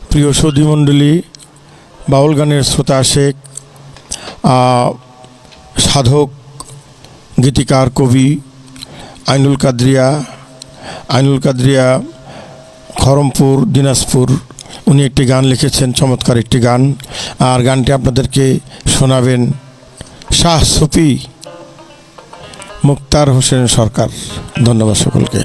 প্রিয় সৌদি মণ্ডলী, বাউল গানের শ্রোতা আশেক, সাধক, গীতিকার, কবি আইনুল কাদরিয়া খরমপুর, দিনাজপুর। উনি একটি গান লিখেছেন, চমৎকার একটি গান। আর গানটি আপনাদেরকে শোনাবেন শাহ সুফি মুক্তার হোসেন সরকার। ধন্যবাদ সকলকে।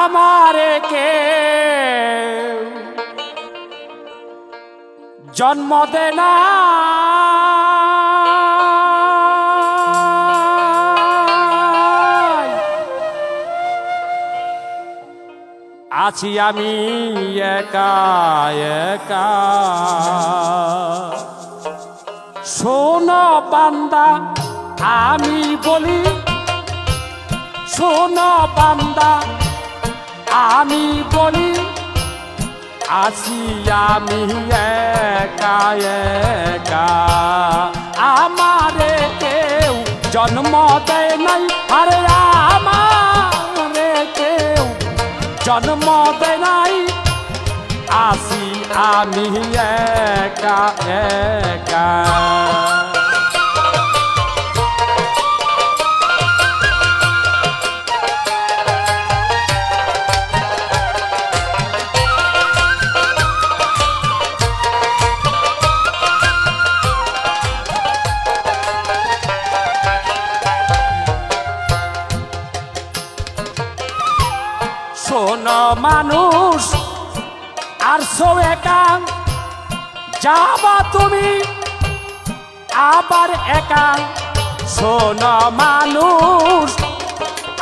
আমারে কে জন্ম দে না, আছি আমি একা একা। শোনো বান্দা আমি বলি, শোনো বান্দা আমি বলি, আছি আমি একা একা। আমারে কেউ জন্ম দেয় নাই, আরে আমারে কেউ জন্ম দেয় নাই, আছি আমি একা একা। শোনো মানুষ আর সো একা, যাবা তুমি আবার একা। শোনো মানুষ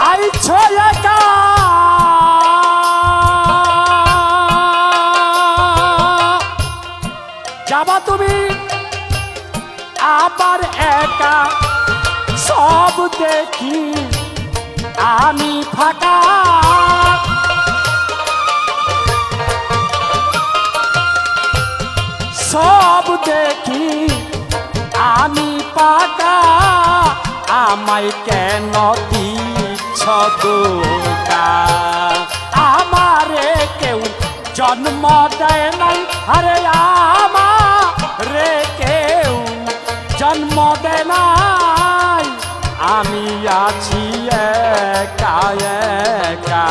আইছো একা, যাবা তুমি আবার একা। সব দেখি আমি ফাঁকা, সব দেখি আমি পাকা। আমায় কেন দিচ্ছ ধোঁকা? আমারে কেউ জন্ম দেয় নাই, আরে আমারে কেউ জন্ম দেয় নাই, আমি আছি একা একা।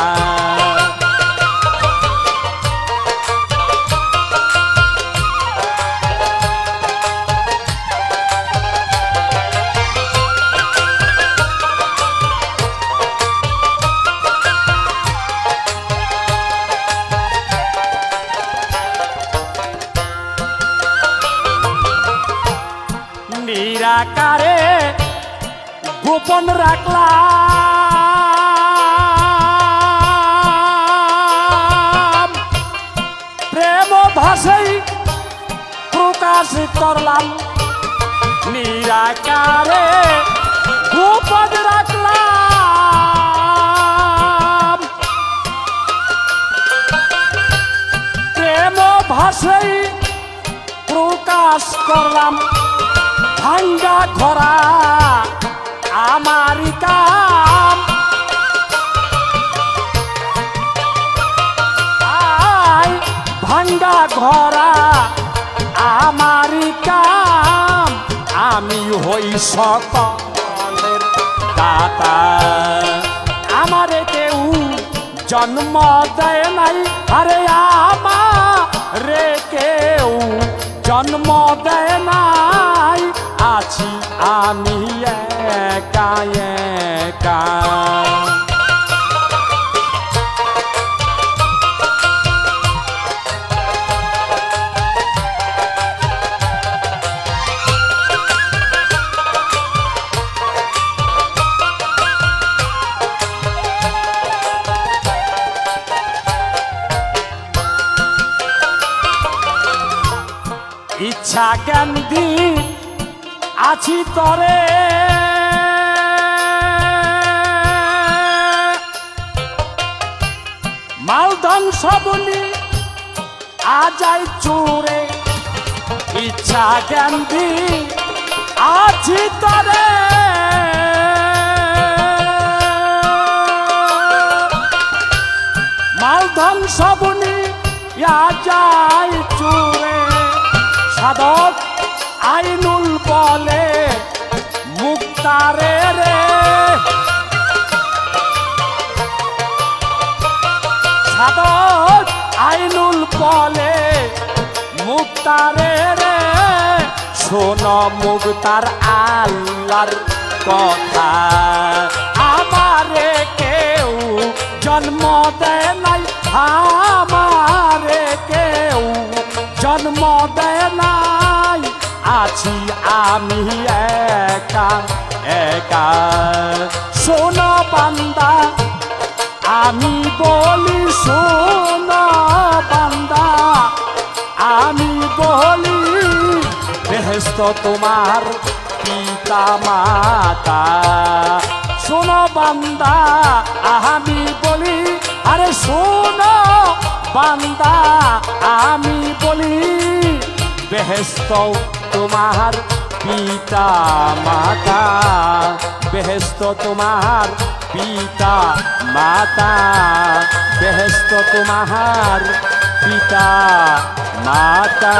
নিরাকারে গোপন রাখলাম, প্রেম ভাষাই প্রকাশ করলাম। নিরাকারে গোপন রাখলাম, প্রেম ভাষাই প্রকাশ করলাম। ভাঙ্গা ঘোরা আমারই কাম, আই ভাঙ্গা ঘোরা আমারই কাম। আমি হই সকলের দাতা, আমারে কেউ জন্ম দেয় নাই, আরে আমারে কেউ জন্ম দেয় নাই, আছি আমি একা একা। ইচ্ছা জ্ঞান দি আছি তরে মালধন সবনি আজাই চোরে ইচ্ছা জ্ঞান দি আছি তরে মালধন সবনি আজাই চোরে সাধক আইনুল বলে মুক্তারে রে সাধক আইনুল বলে মুক্তারে রে শোন মুক্তার আল্লাহর কথা আমারে কেউ জন্ম দেয় নাই আমারে কেউ জন্ম দেয় নাই আছি আমি একা একা শোনো বান্দা আমি বলি শোনো বান্দা আমি বলি বেহেশত তোমার পিতা মাতা শোনো বান্দা আমি বলি আরে শোনো বান্দা আমি বলি বেহেশত তোমার পিতা মাতা বেহেশত তোমার পিতা মাতা বেহেশত তোমার পিতা মাতা